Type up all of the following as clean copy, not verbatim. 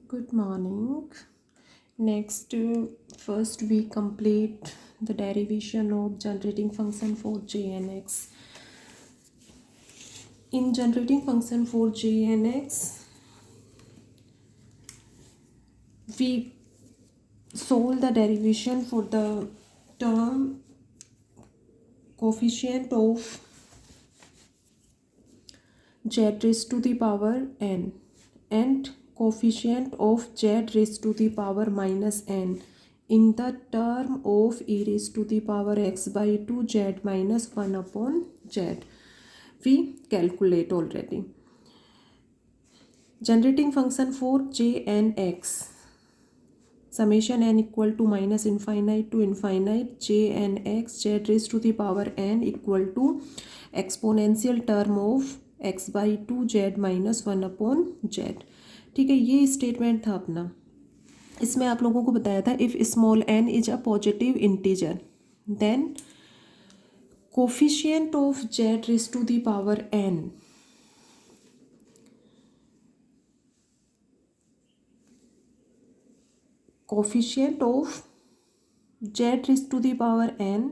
Good morning. Next, first we complete the derivation of generating function for j and x. In generating function for j and x, we solve the derivation for the term coefficient of z raised to the power n and coefficient of z raised to the power minus n in the term of e raised to the power x by 2 z minus 1 upon z. We calculate already. Generating function for j and x, summation n equal to minus infinite to infinite j and x z raised to the power n equal to exponential term of x by 2 z minus 1 upon z. ठीक है, ये statement था अपना. इसमें आप लोगों को बताया था if small n is a positive integer then coefficient of z raise to the power n coefficient of z raised to the power n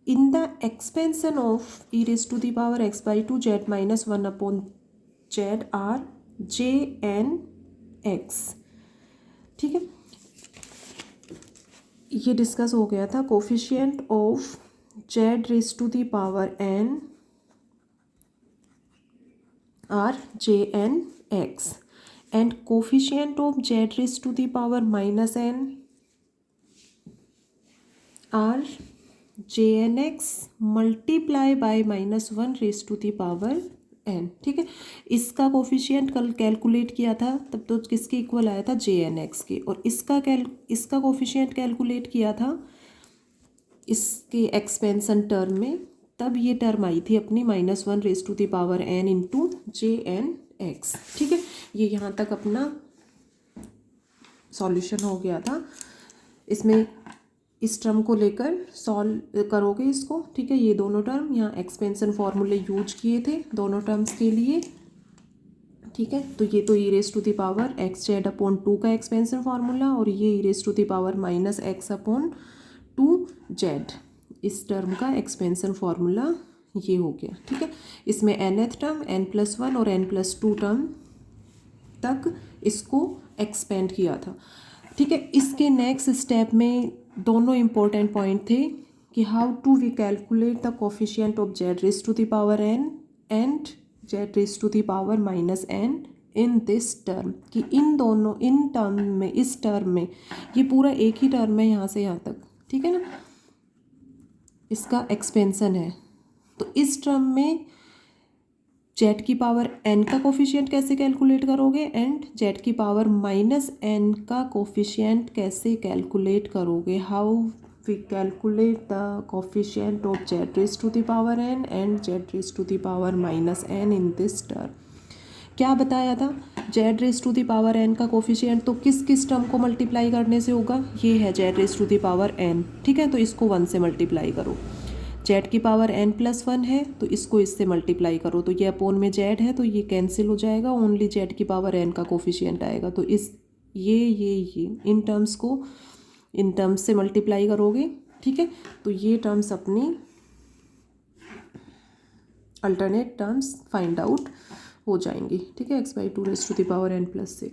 in the expansion of e raised to the power x by 2 z minus 1 upon z are j and x. ठीक है, ये discuss हो गया था. Coefficient of z raised to the power n are j and x and coefficient of z raised to the power minus n are j n x multiply by minus 1 raise to the power n. ठीक है, इसका coefficient कल calculate किया था तब तो किसके equal आया था जे एन एक्स के, और इसका कोफिशिएंट कैलकुलेट किया था इसके एक्सपेंसन टर्म में, तब ये टर्म आई थी अपनी minus 1 raise to the power n into J N X. ठीक है, ये यहाँ तक अपना सॉल्यूशन हो गया था. इसमें इस टर्म को लेकर सॉल्व करोगे इसको. ठीक है, ये दोनों टर्म यहाँ एक्सपेंशन फॉर्मूले यूज किए थे दोनों टर्म्स के लिए. ठीक है, तो ये तो E raise to the power X Z upon 2 का एक्सपेंशन फार्मूला, और ये E raise to the power minus X upon 2 Z, इस टर्म का एक्सपेंशन फार्मूला ये हो गया. ठीक है, इसमें nth टर्म n+1 और n+2 टर्म तक इसको एक्सपेंड किया था. ठीक है, इसके नेक्स्ट स्टेप में दोनों इम्पोर्टेंट पॉइंट थे कि how to we calculate the coefficient of z raise to the power n and z raise to the power minus n in this term, कि इन टर्म में, इस टर्म में, ये पूरा एक ही टर्म है यहाँ से यहाँ तक. ठीक है ना, इसका एक्सपेंशन है. तो इस टर्म में z की पावर n का कोफिशिएंट कैसे कैलकुलेट करोगे एंड z की पावर माइनस n का कोफिशिएंट कैसे कैलकुलेट करोगे. How we calculate the coefficient of z raise to the power n and z raise to the power minus n in this term. क्या बताया था, z raise to the power n का coefficient तो किस किस term को multiply करने से होगा, ये है z raise to the power n. ठीक है, तो इसको 1 से मल्टीप्लाई करो. z की पावर n+1 है तो इसको इससे मल्टीप्लाई करो, तो ये अपोन में z है तो ये कैंसिल हो जाएगा, ओनली z की पावर n का कोफिशिएंट आएगा. तो इस ये इन टर्म्स को इन टर्म्स से मल्टीप्लाई करोगे. ठीक है, तो ये टर्म्स अपनी अल्टरनेट टर्म्स फाइंड आउट हो जाएंगी. ठीक है, x by 2 raise to the power n+6,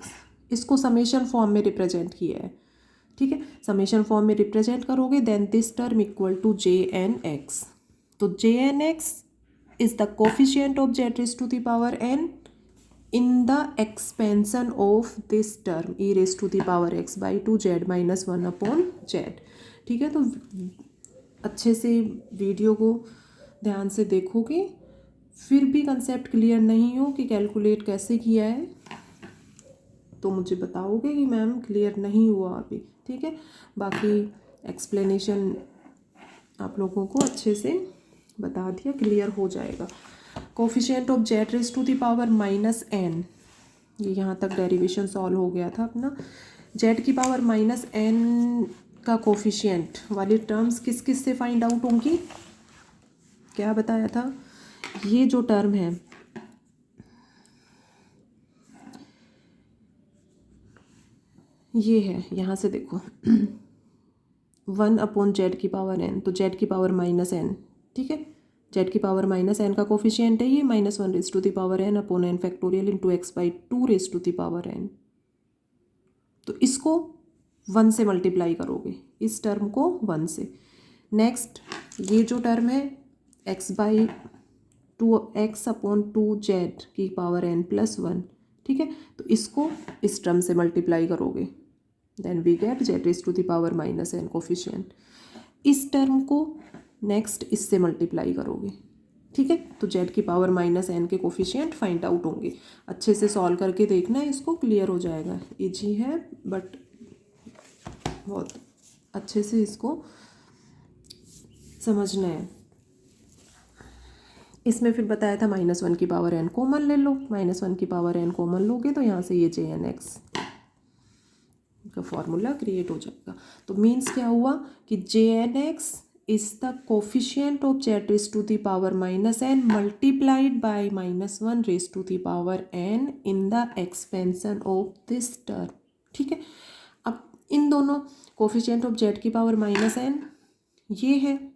इसको समेशन फॉर्म में रिप्रेजेंट किया है. ठीक है, समेशन फॉर्म में रिप्रेजेंट करोगे then this term equal to J N x. तो J N x is the coefficient of z raise to the power n in the expansion of this term e raise to the power x by 2 z minus 1 upon z. ठीक है, तो अच्छे से video को ध्यान से देखोगे, फिर भी कंसेप्ट क्लियर नहीं हो कि कैलकुलेट कैसे किया है तो मुझे बताओगे कि मैम क्लियर नहीं हुआ अभी. ठीक है, बाकी एक्सप्लेनेशन आप लोगों को अच्छे से बता दिया, क्लियर हो जाएगा. Coefficient of z raise to the power minus n, ये यहाँ तक डेरिवेशन सॉल्व हो गया था अपना. z की पावर माइनस n का कोफिशिएंट वाली टर्म्स किस किस से फाइंड आउट होंगी, क्या बताया था, ये जो टर्म है ये है, यहाँ से देखो 1/z की पावर n, तो z की पावर -n, ठीक है। z की पावर -n का कोफिशिएंट है ये, -1^n/n फैक्टोरियल इंटू x/2^n। तो इसको 1 से मल्टीप्लाई करोगे, इस टर्म को 1 से। नेक्स्ट ये जो टर्म है x/2z की पावर n + 1, ठीक है। तो इसको इस टर्म से मल्टीप्लाई करोगे, then we get z⁻n coefficient. इस टर्म को नेक्स्ट इससे मल्टीप्लाई करोगे, ठीक है। तो z की पावर -n के कोफिशिएंट फाइंड आउट होंगे। अच्छे से सॉल्व करके देखना है, इसको क्लियर हो जाएगा। इजी है बट बहुत अच्छे से इसको समझना है। इसमें फिर बताया था -1 की पावर n कॉमन ले लो, -1 की पावर n कॉमन लोगे तो यहाँ से ये jnx का फॉर्मूला क्रिएट हो जाएगा। तो मीन्स क्या हुआ कि jnx is the coefficient of z⁻n multiplied by -1n in the expansion of this term, ठीक है। अब इन दोनों कोफिशिएंट ऑफ z की पावर -n ये है,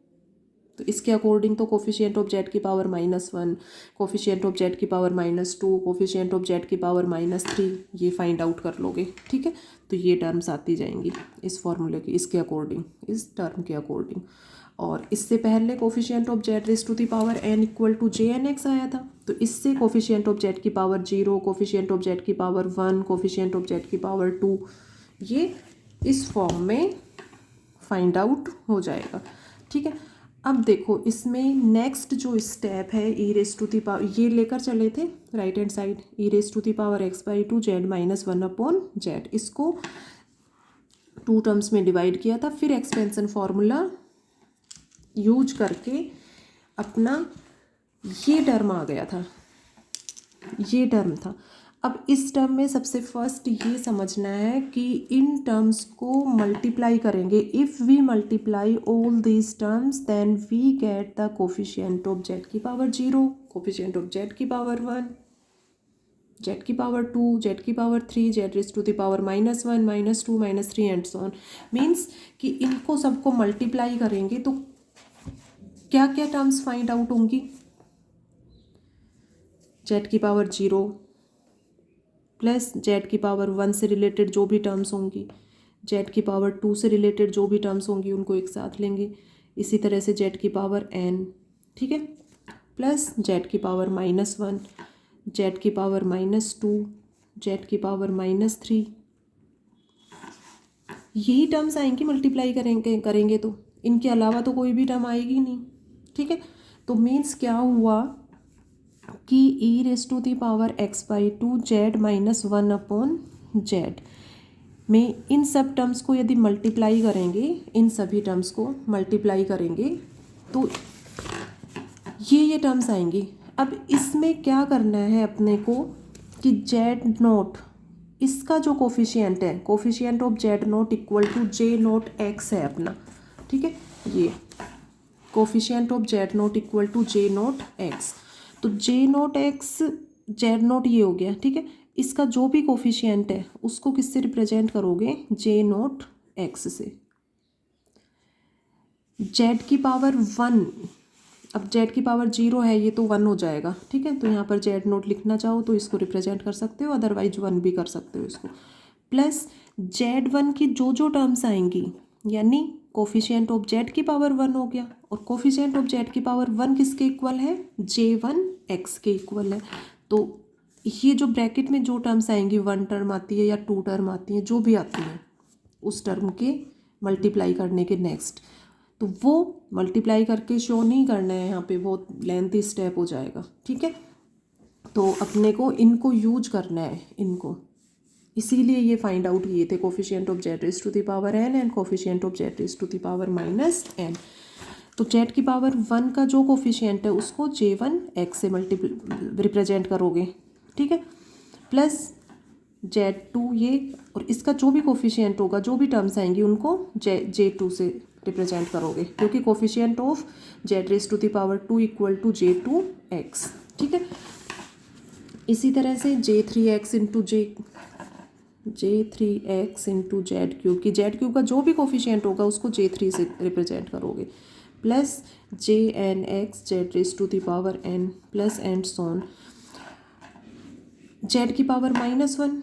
तो इसके अकॉर्डिंग तो कोफिशिएंट ऑफ z की पावर -1, कोफिशिएंट ऑफ z की पावर -2, कोफिशिएंट ऑफ z की पावर -3 ये फाइंड आउट कर लोगे, ठीक है। तो ये टर्म्स आती जाएंगी इस फॉर्मूले के, इसके अकॉर्डिंग, इस टर्म के अकॉर्डिंग। और इससे पहले कोफिशिएंट ऑफ z⁻n = jnx आया था, तो इससे कोफिशिएंट ऑफ z की पावर 0, कोफिशिएंट ऑफ z की पावर 1, कोफिशिएंट ऑफ z की पावर 2 ये इस फॉर्म में फाइंड आउट हो जाएगा, ठीक है। अब देखो इसमें नेक्स्ट जो स्टेप है e⁻, ये लेकर चले थे राइट हैंड साइड, e⁻x/2z-1/z, इसको 2 टर्म्स में डिवाइड किया था। फिर एक्सपेंशन फॉर्मूला यूज करके अपना ये टर्म आ गया था, ये टर्म था। अब इस टर्म में सबसे फर्स्ट ये समझना है कि इन टर्म्स को मल्टीप्लाई करेंगे। If we multiply all these terms then we get the coefficient of z की पावर 0, कोफिशिएंट ऑफ z की पावर 1, z की पावर 2, z की power 3, z⁻1, -2, -3 and so on. Means कि इनको सबको मल्टीप्लाई करेंगे तो क्या क्या टर्म्स फाइंड आउट होंगी, z की पावर 0 प्लस z की पावर 1 से रिलेटेड जो भी टर्म्स होंगी, z की पावर 2 से रिलेटेड जो भी टर्म्स होंगी उनको एक साथ लेंगे। इसी तरह से z की पावर n, ठीक है, प्लस z की पावर -1, z की पावर -2, z की पावर -3, यही टर्म्स आएंगी मल्टीप्लाई करेंगे तो इनके अलावा तो कोई भी टर्म आएगी नहीं, ठीक है। तो मीन्स क्या हुआ कि e⁻x/2z-1/z में इन सब टर्म्स को यदि मल्टीप्लाई करेंगे, इन सभी टर्म्स को मल्टीप्लाई करेंगे तो ये टर्म्स आएंगी। अब इसमें क्या करना है अपने को कि z0 इसका जो कोफिशिएंट है, कोफिशिएंट ऑफ z0 = j0x है अपना, ठीक है। ये कोफिशिएंट ऑफ z0 = j0x, तो j0x z0 ये हो गया, ठीक है। इसका जो भी कोफिशिएंट है उसको किससे रिप्रेजेंट करोगे, j0x से। z की पावर 1, अब z की पावर 0 है ये तो 1 हो जाएगा, ठीक है। तो यहाँ पर z0 लिखना चाहो तो इसको रिप्रेजेंट कर सकते हो, अदरवाइज 1 भी कर सकते हो इसको। प्लस z1 की जो जो टर्म्स आएंगी, यानी कोफिशिएंट ऑफ z की पावर 1 हो गया, और कोफिशिएंट ऑफ z की पावर 1 किसके इक्वल है, j1x के इक्वल है। तो ये जो ब्रैकेट में जो टर्म्स आएंगी, 1 टर्म आती है या 2 टर्म आती है, जो भी आती है उस टर्म के मल्टीप्लाई करने के नेक्स्ट, तो वो मल्टीप्लाई करके शो नहीं करना है यहाँ पे, बहुत लेंथी स्टेप हो जाएगा, ठीक है। तो अपने को इनको यूज करना है, इनको, इसीलिए ये फाइंड आउट किए थे coefficient of z⁻n and coefficient of z⁻−n। तो z की पावर 1 का जो कोफिशिएंट है उसको j1x से रिप्रेजेंट करोगे, ठीक है, प्लस z2 ये, और इसका जो भी कोफिशिएंट होगा, जो भी टर्म्स आएंगी उनको j2 से रिप्रेजेंट करोगे, क्योंकि कोफिशिएंट ऑफ z⁻2 = j2x, ठीक है। इसी तरह से j3x × j J3x into Z cube की जेड क्यूब का जो भी कोफिशिएंट होगा उसको J3 से रिप्रेजेंट करोगे, plus JnX z raise to the power n plus and so on z की पावर -1,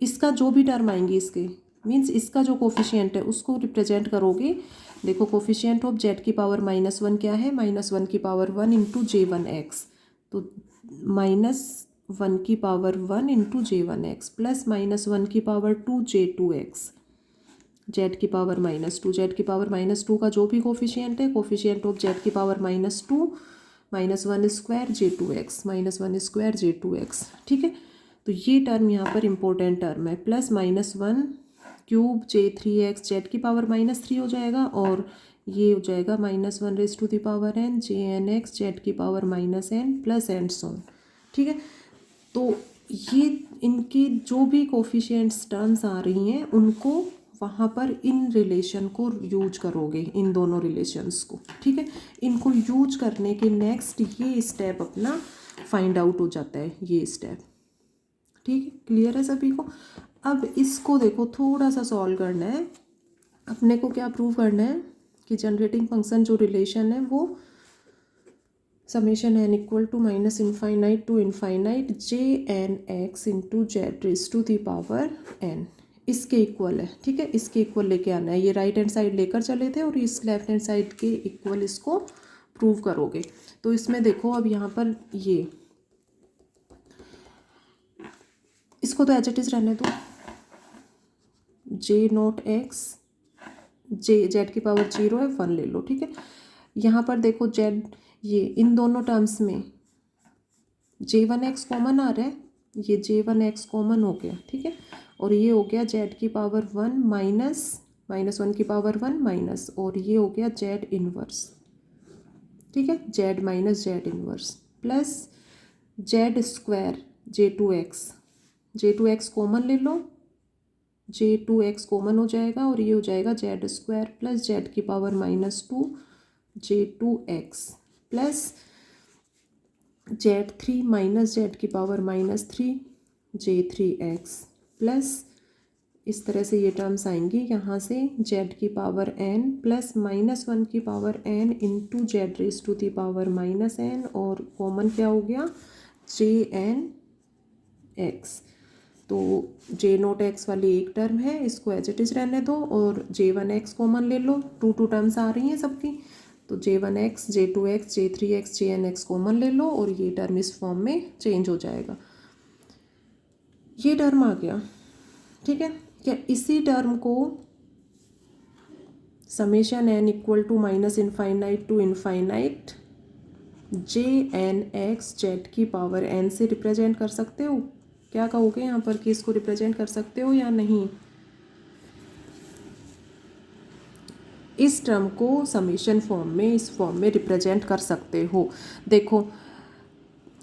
इसका जो भी टर्म आएंगे इसके मीन्स इसका जो कोफिशिएंट है उसको रिप्रेजेंट करोगे। देखो कोफिशिएंट ऑफ जेड की पावर -1 क्या है, -1 की पावर 1 इंटू J1x, तो -1 की पावर 1 इंटू J1x प्लस -1 की पावर 2 J2x जेड की पावर -2, जेड की पावर -2 का जो भी कोफिशिएंट है, कोफिशिएंट ऑफ जेड की power -2 -1 square J2x -1 square J2x, ठीक है। तो ये टर्म यहाँ पर इम्पोर्टेंट टर्म है, प्लस -1 क्यूब J3x जेड की पावर -3 हो जाएगा, और ये हो जाएगा -1 raise to the power n JnX z की power -n plus and so on, ठीक है। तो ये इनकी जो भी कोफिशिएंट्स टर्म्स आ रही हैं उनको वहाँ पर इन रिलेशन को यूज करोगे, इन दोनों रिलेशंस को, ठीक है। इनको यूज करने के नेक्स्ट ये स्टेप अपना फाइंड आउट हो जाता है, ये स्टेप, ठीक है। क्लियर है सभी को। अब इसको देखो थोड़ा सा सॉल्व करना है, अपने को क्या प्रूव करना है कि जनरेटिंग फंक्शन जो रिलेशन है वो summation n equal to -infinite to infinite Jnx into z raise to the power n इसके इक्वल है, ठीक है। इसके इक्वल लेके आना है, ये राइट हैंड साइड लेकर चले थे और इस लेफ्ट हैंड साइड के इक्वल इसको प्रूव करोगे। तो इसमें देखो अब यहाँ पर ये इसको तो एच इट इज़ रहने दो, J0x जेड की पावर 0 है 1 ले लो, ठीक है। यहाँ पर देखो जेड ये इन दोनों टर्म्स में J1x कॉमन आ रहा है, ये J1x कॉमन हो गया, ठीक है। और ये हो गया जेड की पावर 1 -1 की पावर 1 माइनस, और ये हो गया जेड इनवर्स, ठीक है, Z minus Z inverse plus Z square J2x common ले लो, J2x कॉमन हो जाएगा और ये हो जाएगा जेड स्क्वायर प्लस जेड की power -2 J2x plus Z3 minus Z की पावर -3 J3x प्लस इस तरह से ये टर्म्स आएंगी यहाँ से जेड की पावर n प्लस -1 की power n into z raise to the power -n, और कॉमन क्या हो गया Jnx। तो J0x वाली एक टर्म है, इसको एज इट इज रहने दो, और J1x कॉमन ले लो, टू टर्म्स आ रही हैं सबकी, तो J1x J2x J3x Jnx common ले लो और ये टर्म इस फॉर्म में चेंज हो जाएगा। ये टर्म आ गया, ठीक है। क्या इसी टर्म को summation n equal to -infinite to infinite Jnx z की पावर n से रिप्रेजेंट कर सकते हो? क्या कहोगे यहाँ पर कि इसको रिप्रेजेंट कर सकते हो या नहीं? इस टर्म को समेशन फॉर्म में इस फॉर्म में रिप्रेजेंट कर सकते हो। देखो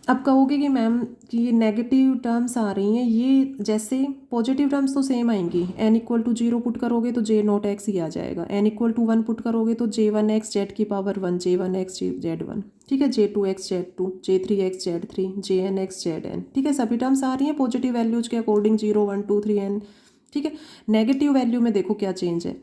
अब कहोगे कि मैम कि ये नेगेटिव टर्म्स आ रही हैं, ये जैसे पॉजिटिव टर्म्स तो सेम आएंगी, n इक्वल टू 0 पुट करोगे तो J0x ही आ जाएगा, n इक्वल टू 1 पुट करोगे तो J1x जेड की पावर 1 J1x Z1, ठीक है, J2x Z2 J3x Z3 Jnx Zn, ठीक है। सभी टर्म्स आ रही हैं पॉजिटिव वैल्यूज के अकॉर्डिंग 0 1 2 3 n, ठीक है। नेगेटिव वैल्यू में देखो क्या चेंज है,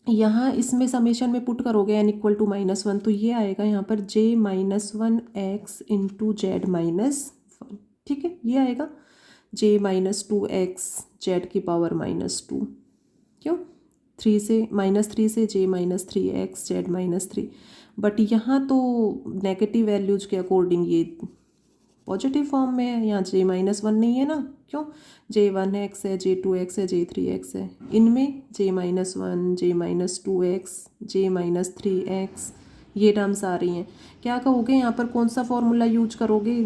यहाँ इसमें समेशन में पुट करोगे n इक्वल टू -1 तो ये आएगा यहाँ पर J-1x इंटू जेड -1, ठीक है, ये आएगा J-2x जेड की पावर -2, क्यों 3 से J-3x जेड -3, बट यहाँ तो नेगेटिव वैल्यूज के अकॉर्डिंग ये पॉजिटिव फॉर्म में है, यहाँ J-1 नहीं है ना, क्यों J1x है J2x है J3x है, इनमें J-1 J-2x J-3x ये टर्म्स आ रही हैं। क्या कहोगे यहाँ पर कौन सा फॉर्मूला यूज करोगे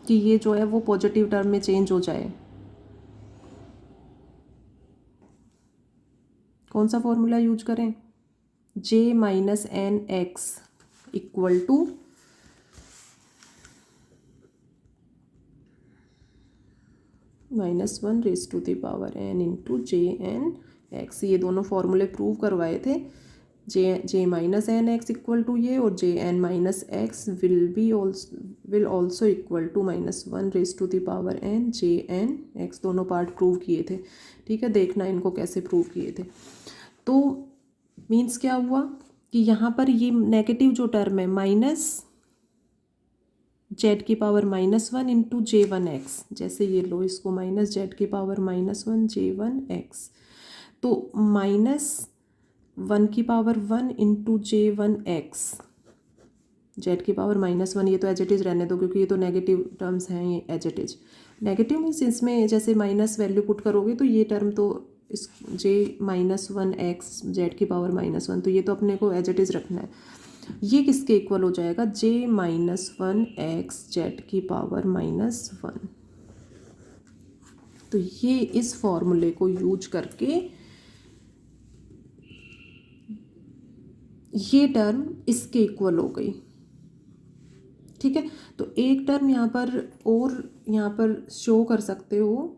कि ये जो है वो पॉजिटिव टर्म में चेंज हो जाए? कौन सा फॉर्मूला यूज करें? J-nx equal to -1 raise to the power n into Jnx, ये दोनों फॉर्मूले प्रूव करवाए थे J minus n x equal to ये, और J n minus x will also equal to -1 J N x. दोनों पार्ट प्रूव किए थे, ठीक है। देखना इनको कैसे प्रूव किए थे। तो मीन्स क्या हुआ कि यहाँ पर ये नेगेटिव जो टर्म है माइनस जेड की पावर -1 इंटू J1x, जैसे ये लो इसको माइनस जेड की पावर -1 J1x, तो -1 की पावर 1 इंटू J1x, जेड की पावर -1, ये तो एज इट इज़ रहने दो क्योंकि ये तो नेगेटिव टर्म्स हैं, ये as it is negative means इसमें जैसे माइनस वैल्यू पुट करोगे तो ये टर्म तो इस J-1x जेड की पावर -1, तो ये तो अपने को एज इट इज़ रखना है। ये किसके इक्वल हो जाएगा? J-1x जेड की पावर -1। तो ये इस फॉर्मूले को यूज करके ये टर्म इसके इक्वल हो गई, ठीक है। तो एक टर्म यहाँ पर शो कर सकते हो,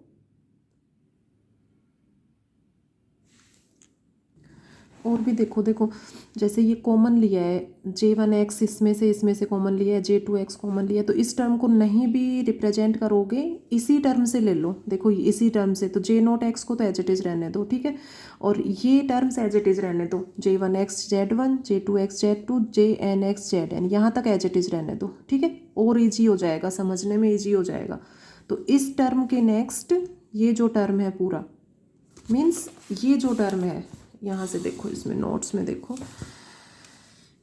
और भी देखो जैसे ये कॉमन लिया है J1x, इसमें से कॉमन लिया है, J2x कॉमन लिया है, तो इस टर्म को नहीं भी रिप्रेजेंट करोगे इसी टर्म से ले लो, देखो इसी टर्म से, तो J0x को तो एज इट इज़ रहने दो, ठीक है। और ये टर्म्स एज इट इज़ रहने दो, J1x Z1, J2x Z2, JNX ZN, यहाँ तक एज इट इज़ रहने दो, ठीक है। और ईजी हो जाएगा, समझने में ईजी हो जाएगा। तो इस टर्म के नेक्स्ट ये जो टर्म है पूरा, मीन्स ये जो टर्म है, यहाँ से देखो, इसमें नोट्स में देखो,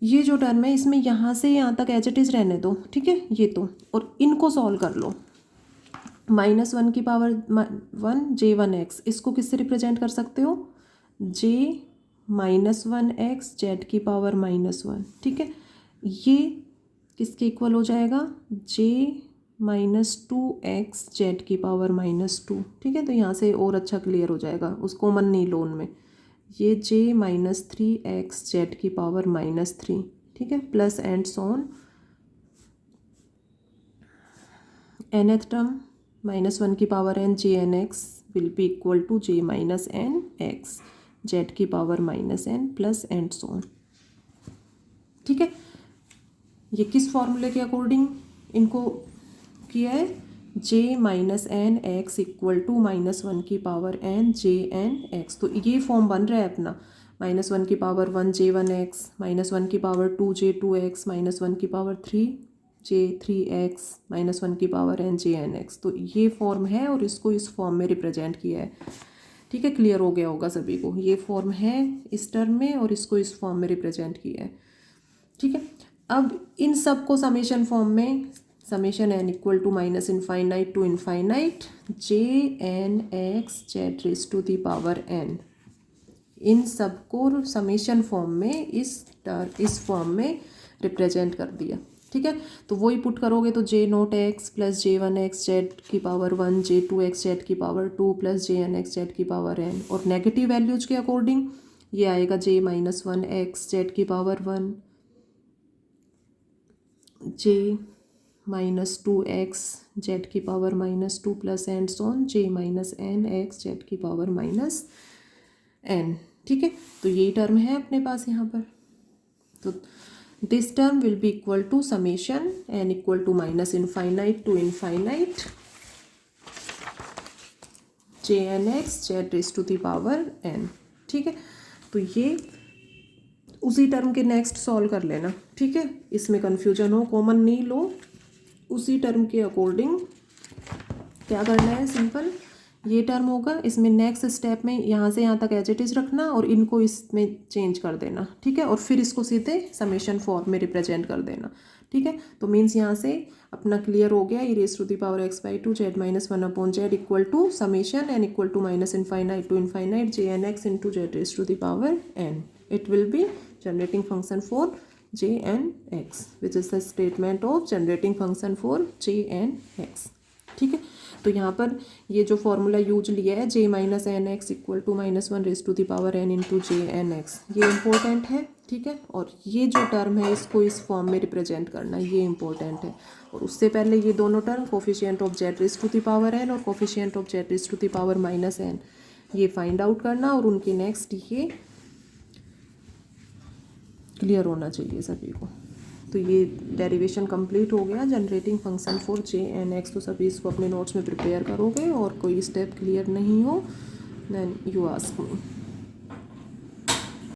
ये जो टर्म है इसमें यहाँ से यहाँ तक एज इट इज़ रहने दो, ठीक है। ये तो, और इनको सॉल्व कर लो। -1 की पावर 1 J1x, इसको किससे रिप्रेजेंट कर सकते हो? J-1x जेड की पावर -1, ठीक है। ये किसके इक्वल हो जाएगा? J-2x जेड की पावर -2, ठीक है। तो यहाँ से और अच्छा क्लियर हो जाएगा, उस कॉमन नहीं लो उनमें। ये J-3x जेड की पावर -3, ठीक है, plus and so on nth term -1 की power n JNX will be equal to J-NX z की power -n plus and so on, ठीक है। ये किस फॉर्मूले के अकॉर्डिंग इनको किया है? J-NX इक्वल टू -1 की पावर n JNX। तो ये फॉर्म बन रहा है अपना, -1 की पावर 1 J1x, -1 की पावर 2 J2x, -1 की पावर 3 J3x, -1 की पावर n JNX। तो ये फॉर्म है और इसको इस फॉर्म में रिप्रेजेंट किया है, ठीक है। क्लियर हो गया होगा सभी को, ये फॉर्म है इस टर्म में और इसको इस फॉर्म में रिप्रेजेंट किया है, ठीक है। अब इन सब को समेशन फॉर्म में, summation n equal to -infinite to infinite JNX z raise to the power n, इन सब को समेशन फॉर्म में इस फॉर्म में रिप्रेजेंट कर दिया, ठीक है। तो वही पुट करोगे तो J0x प्लस J1x जेड की पावर 1, J2x जेड की पावर 2 प्लस JNX जेड की पावर n, और नेगेटिव वैल्यूज के अकॉर्डिंग ये आएगा J-1x जेड की पावर 1, J-2x जेड की power -2 plus and so on J-NX z की पावर -n, ठीक है। तो यही टर्म है अपने पास यहाँ पर। तो this term will be equal to summation n equal to -infinite to infinite JNX z raise to the power n, ठीक है। तो ये उसी टर्म के नेक्स्ट सॉल्व कर लेना, ठीक है। इसमें कन्फ्यूजन हो, कॉमन नहीं लो, उसी टर्म के अकॉर्डिंग क्या करना है, सिंपल ये टर्म होगा, इसमें नेक्स्ट स्टेप में यहाँ से यहाँ तक एज इट इज़ रखना और इनको इसमें चेंज कर देना, ठीक है। और फिर इसको सीधे समेशन फॉर्म में रिप्रेजेंट कर देना, ठीक है। तो मीन्स यहाँ से अपना क्लियर हो गया, e to the power x/2 z-1/z equal to summation n equal to -infinite to infinite JNX into z raise to the power n। It will be generating function for JNX, which is the statement of generating function for JNX, ठीक है। तो यहाँ पर ये जो formula use लिया है J-NX equal to -1 raise to the power n into JNX, ये इम्पोर्टेंट है, ठीक है। और ये जो टर्म है इसको इस फॉर्म में रिप्रेजेंट करना, ये इम्पोर्टेंट है। और उससे पहले ये दोनों term coefficient of z raise to the power n और coefficient of z raise to the power -n, ये फाइंड आउट करना, और उनके नेक्स्ट ये क्लियर होना चाहिए सभी को। तो ये डेरिवेशन कंप्लीट हो गया, generating function for J N x. तो सभी इसको अपने नोट्स में प्रिपेयर करोगे, और कोई स्टेप क्लियर नहीं हो देन यू आस्क मी।